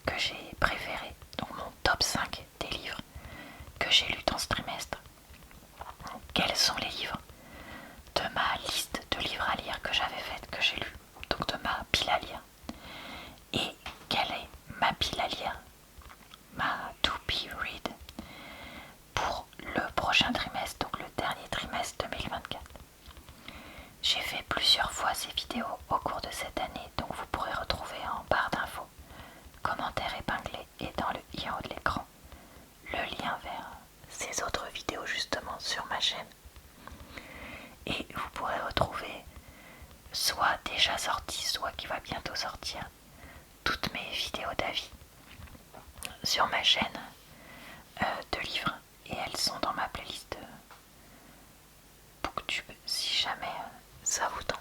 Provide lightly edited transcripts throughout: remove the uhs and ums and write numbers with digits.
que j'ai préférés, donc mon top 5 des livres que j'ai lus dans ce trimestre. Quels sont les livres de ma liste de livres à lire que j'avais faite, que j'ai lu, donc de ma pile à lire. Et quelle est ma pile à lire, ma to be read pour le prochain trimestre, donc le dernier trimestre 2024. J'ai fait plusieurs fois ces vidéos au cours de cette année, donc vous pourrez retrouver en barre d'infos, commentaires épinglés et dans le i en haut de l'écran, le lien vers ces autres vidéos justement sur ma chaîne. Et vous pourrez retrouver soit déjà sorti, soit qui va bientôt sortir, toutes mes vidéos d'avis sur ma chaîne de livres, et elles sont dans ma playlist Booktube si jamais ça vous tente.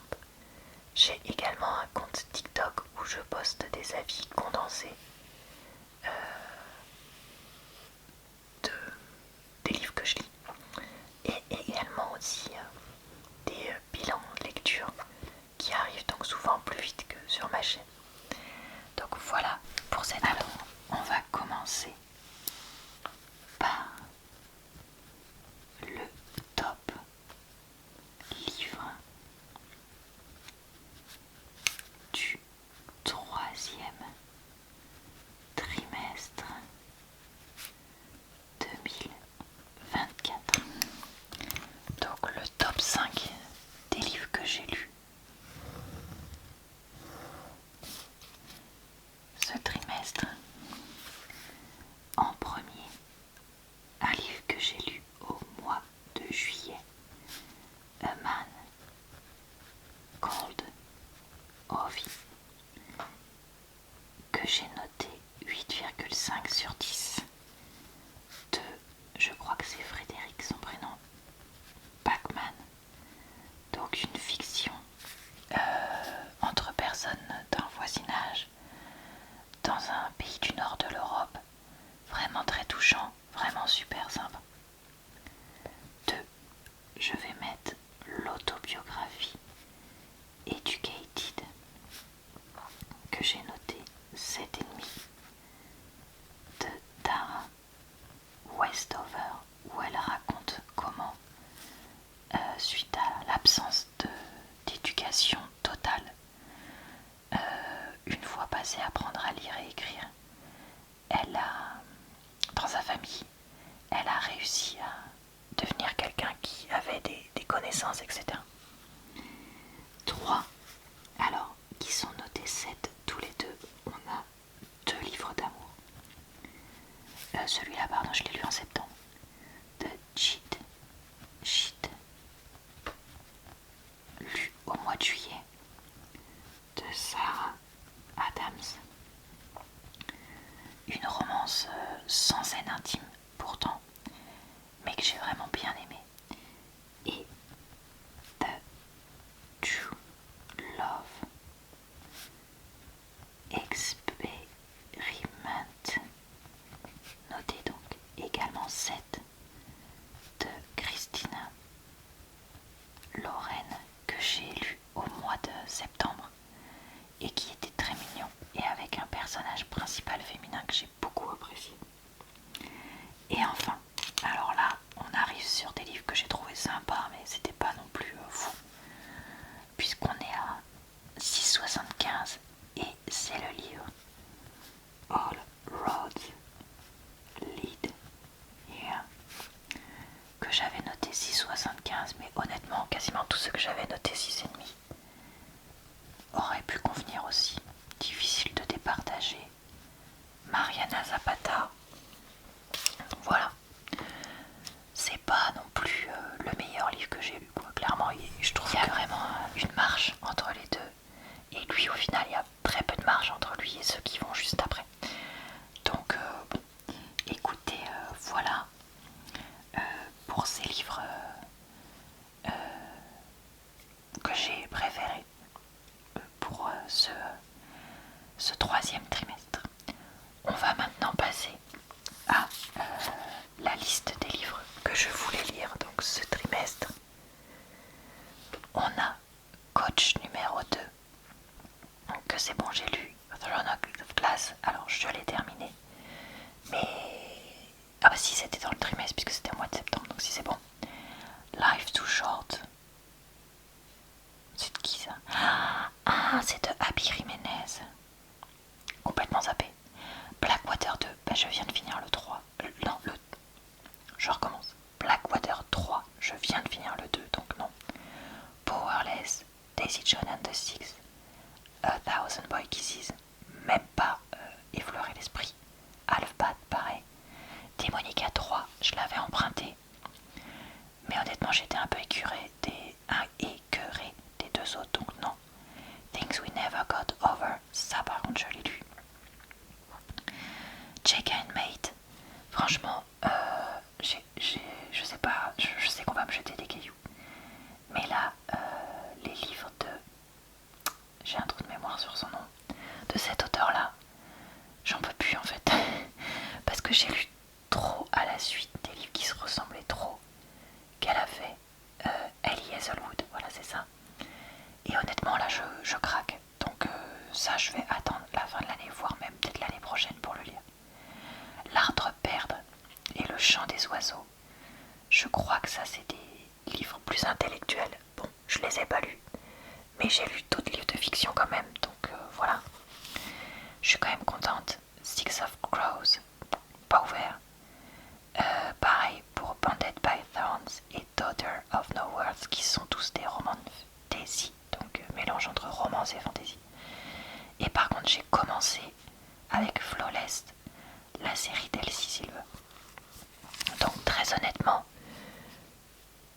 J'ai également un compte TikTok où je poste des avis condensés des livres que je lis, et également aussi des bilans de lecture qui arrivent donc souvent plus vite que sur ma chaîne. Donc voilà pour cette vidéo. On va commencer par le top livre du troisième trimestre 2024. Donc le top 5 des livres que j'ai lus ce trimestre. En premier, un livre que j'ai lu au mois de juillet, A Man Called Ovie, que j'ai noté 8,5 sur 10 de, je crois que c'est Frédéric son prénom, Bachman. Donc une fiction entre personnes d'un voisinage dans un pays du nord de l'Europe, vraiment très touchant, vraiment super sympa. 2. Je vais mettre l'autobiographie Educated, que j'ai noté 7,5 de Tara Westover, où elle raconte comment, suite à l'absence d'éducation totale, une fois passée à apprendre à lire et écrire, elle a, dans sa famille, elle a réussi à devenir quelqu'un qui avait des connaissances, etc. 3. Alors, qui sont notés 7 tous les deux, on a 2 livres d'amour. Celui-là, pardon, je l'ai lu en septembre. The Cheat Sheet, lu au mois de juillet, de Sarah Adams. Une romance sans scène intime pourtant, mais que j'ai vraiment bien aimé. Et The True Love Experiment, noté donc également 7 de Christina Lorraine, que j'ai lu au mois de septembre et qui était très mignon et avec un personnage principal féminin que j'ai beaucoup apprécié. Et enfin, alors là on arrive sur des livres que j'ai trouvé sympas, mais c'était pas non plus fou, puisqu'on est à 6,75, et c'est le livre All Roads Lead Here, que j'avais noté 6,75, mais honnêtement quasiment tous ceux que j'avais noté 6,5 auraient pu convenir aussi. Difficile de départager. Mariana Zapata, voilà, c'est pas non plus le meilleur livre que j'ai lu, quoi. Clairement, je trouve qu'il y a vraiment une marge entre les deux, et lui au final il y a très peu de marge entre lui et ceux qui vont juste après. Donc bon, écoutez, voilà pour ces livres que j'ai préférés pour ce troisième trimestre. On va maintenant passer à la liste des livres que je voulais lire donc ce trimestre. On a Coach numéro 2, que c'est bon, j'ai lu Throne of Glass. Alors zapper. Blackwater 2, bah, je viens de finir le 3. Non, je recommence. Blackwater 3, je viens de finir le 2, donc non. Powerless, Daisy Jones and the Six, A Thousand Boy Kisses, même pas effleurer l'esprit. Half-Bat, pareil. Demonica 3, je l'avais emprunté. Mais honnêtement, j'étais un peu écœuré des deux autres, donc non. Things We Never Got Over, ça par contre je l'ai lu. Check and Mate, franchement, je sais pas, je sais qu'on va me jeter des cailloux. Mais là, les livres de... J'ai un trou de mémoire sur son nom. De cet auteur-là, j'en peux plus en fait. Parce que j'ai lu trop à la suite des livres qui se ressemblaient trop qu'elle a fait. Ellie Hazelwood, voilà c'est ça. Et honnêtement là je craque. Donc ça je vais attendre la fin de l'année, voire même peut-être l'année prochaine pour le lire. L'art de perdre et le chant des oiseaux. Je crois que ça c'est des livres plus intellectuels. Bon, je les ai pas lus. Mais j'ai lu d'autres livres de fiction quand même. Donc voilà. Je suis quand même contente. Six of Crows, pas ouvert. Pareil pour Banded by Thorns et Daughter of No Words, qui sont tous des romans fantasy, donc mélange entre romance et fantasy. Et par contre j'ai commencé avec Flawless, la série d'Elsie Silver. Donc très honnêtement,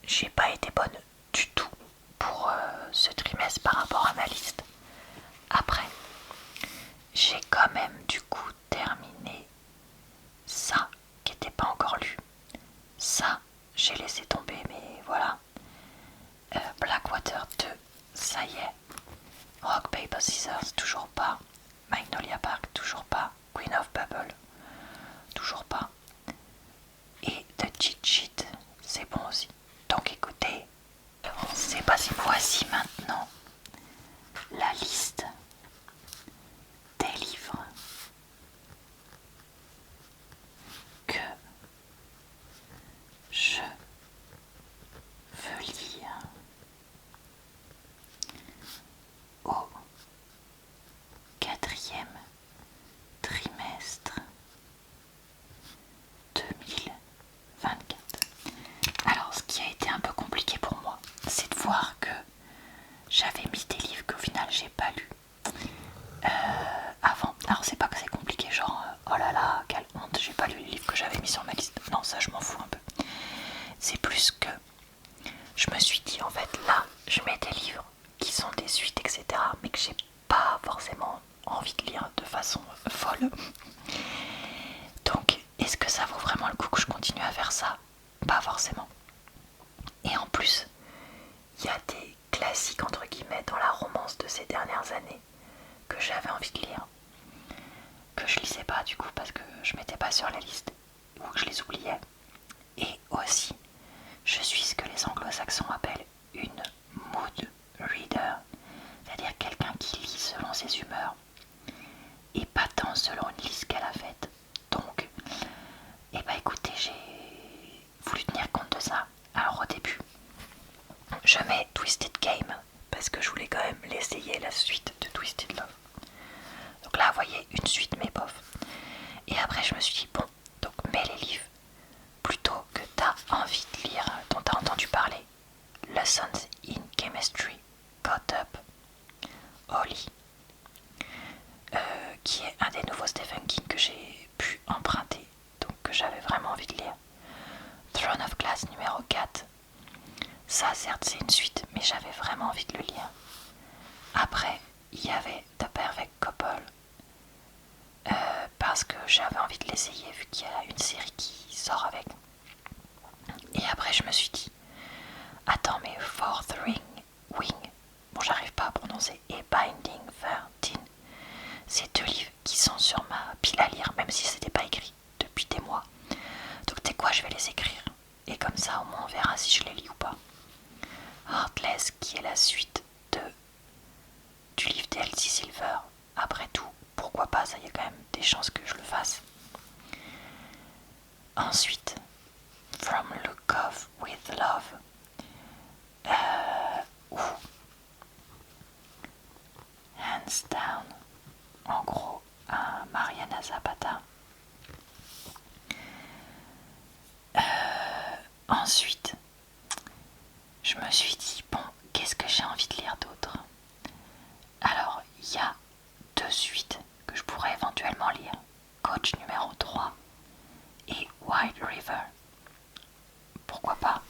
j'ai pas été bonne du tout pour ce trimestre par rapport à ma liste. Après, j'ai quand même du coup terminé ça qui n'était pas encore lu. Ça, j'ai laissé tomber, mais voilà. Blackwater 2, ça y est. Rock, Paper, Scissors, toujours pas. Magnolia Park, toujours pas. Queen of Bubble, toujours pas. Et The Cheat Sheet, c'est bon aussi. Donc écoutez, c'est passé. Voici maintenant la liste des livres que je veux lire au quatrième trimestre 2024. Alors ce qui a été un peu compliqué pour moi, c'est de voir que j'avais mis des livres qu'au final j'ai pas lus avant. Alors c'est pas que c'est compliqué, genre oh là là, quelle honte, j'ai pas lu les livres que j'avais mis sur ma liste. Non, ça je m'en fous un peu. C'est plus que je me suis dit en fait là, je mets des livres qui sont des suites, etc. mais que j'ai pas forcément envie de lire de façon folle. Donc est-ce que ça vaut vraiment le coup que je continue à faire ça? Pas forcément. Et en plus, il y a des classiques entre guillemets dans la romance de ces dernières années que j'avais envie de lire, que je lisais pas du coup parce que je mettais pas sur la liste ou que je les oubliais. Et aussi, je suis ce que les anglo-saxons appellent une mood reader, c'est-à-dire quelqu'un qui lit selon ses humeurs et pas tant selon une liste qu'elle a faite. Donc, et bah écoutez, j'ai voulu tenir compte de ça. Alors au début, je mets Twisted Game parce que je voulais quand même l'essayer, la suite de Twisted Love. Donc là, vous voyez, une suite mais bof. Et après, je me suis dit, bon, donc mets les livres plutôt que t'as envie de lire, dont t'as entendu parler. Lessons in Chemistry, Got Up, Holly, qui est un des nouveaux Stephen King que j'ai pu emprunter, donc que j'avais vraiment envie de lire. Throne of Glass numéro 4. Ça, certes, c'est une suite, mais j'avais vraiment envie de le lire. Après, il y avait The Perfect Couple, parce que j'avais envie de l'essayer, vu qu'il y a une série qui sort avec. Et après, je me suis dit, attends, mais Fourth Wing, bon, j'arrive pas à prononcer, et Binding 13, c'est deux livres qui sont sur ma pile à lire, même si c'était pas écrit depuis des mois. Donc, tu sais quoi, je vais les écrire. Et comme ça, au moins, on verra si je les lis ou pas. Heartless, qui est la suite du livre d'Elsie Silver. Après tout, pourquoi pas, ça y a quand même des chances que je le fasse. Ensuite, From Lukov with Love. Hands Down. En gros, un Zapata. Ensuite, je me suis dit, bon, qu'est-ce que j'ai envie de lire d'autre? Alors, il y a 2 suites que je pourrais éventuellement lire. Coach numéro 3 et White River. Pourquoi pas?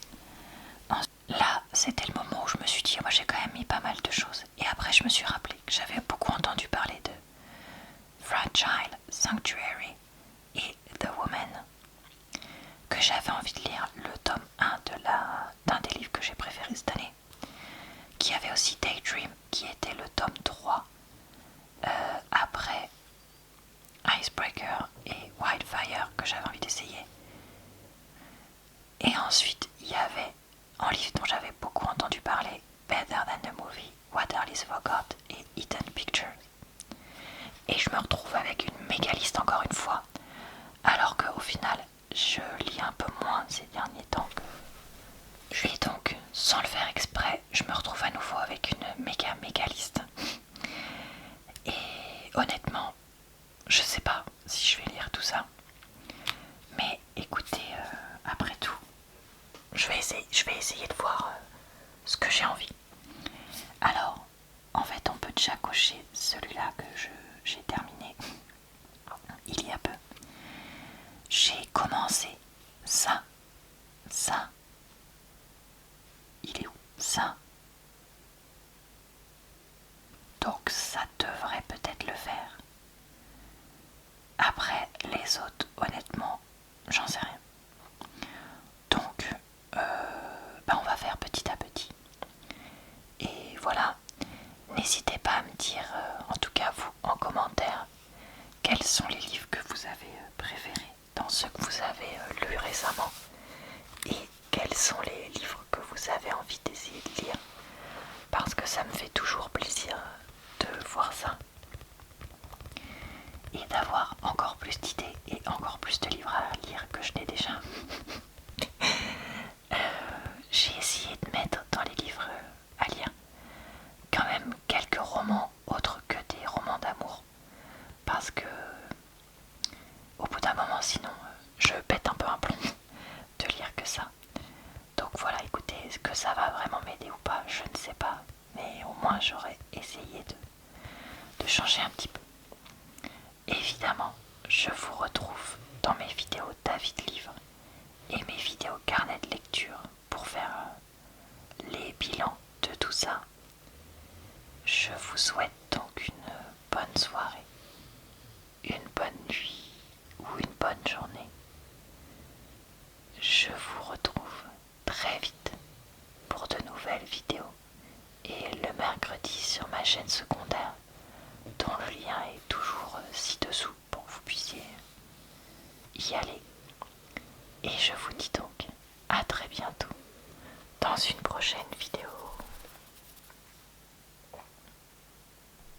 Là, c'était le moment où je me suis dit, moi j'ai quand même mis pas mal de choses. Et après, je me suis rappelé que j'avais beaucoup entendu parler de Fragile, Sanctuary et The Woman, que j'avais envie de lire le tome 1 d'un des livres que j'ai préféré cette année, qui avait aussi Daydream, qui était le tome 3 après Icebreaker et Wildfire, que j'avais envie d'essayer. Et ensuite, il y avait, en livre dont j'avais beaucoup entendu parler, Better Than the Movie, What Alice Forgot et Hidden Pictures. Et je me retrouve avec une méga liste encore une fois, alors qu'au final, je lis un peu moins ces derniers temps. Et donc, sans le faire exprès, je me retrouve à nouveau avec une méga liste. Et honnêtement, je sais pas si je vais lire tout ça. Mais écoutez, après tout, je vais essayer de voir ce que j'ai envie. Alors, en fait, on peut déjà cocher celui-là que j'ai terminé il y a peu. J'ai commencé ça. Il est où? Ça. Donc ça devrait peut-être le faire. Après, les autres, honnêtement, j'en sais rien. Donc, on va faire petit à petit. Et voilà, n'hésitez pas à me dire, en tout cas vous, en commentaire, quels sont les livres que vous avez préférés dans ceux que vous avez lus récemment. Et quels sont les livres que vous avez envie d'essayer de lire. Parce que ça me fait toujours plaisir de voir ça. Et d'avoir encore plus d'idées et encore plus de livres à lire que je n'ai déjà. J'ai essayé de mettre dans les livres à lire quand même quelques romans autres que des romans d'amour. Parce que au bout d'un moment sinon je pète un peu un plomb de lire que ça. Donc voilà, écoutez, est-ce que ça va vraiment m'aider ou pas? Je ne sais pas. Mais au moins j'aurais essayé de changer un petit peu. Évidemment, je vous retrouve dans mes vidéos d'avis de livres et mes vidéos carnet de lecture pour faire les bilans de tout ça. Je vous souhaite donc une bonne soirée, une bonne nuit ou une bonne journée. Je vous retrouve très vite pour de nouvelles vidéos et le mercredi sur ma chaîne secondaire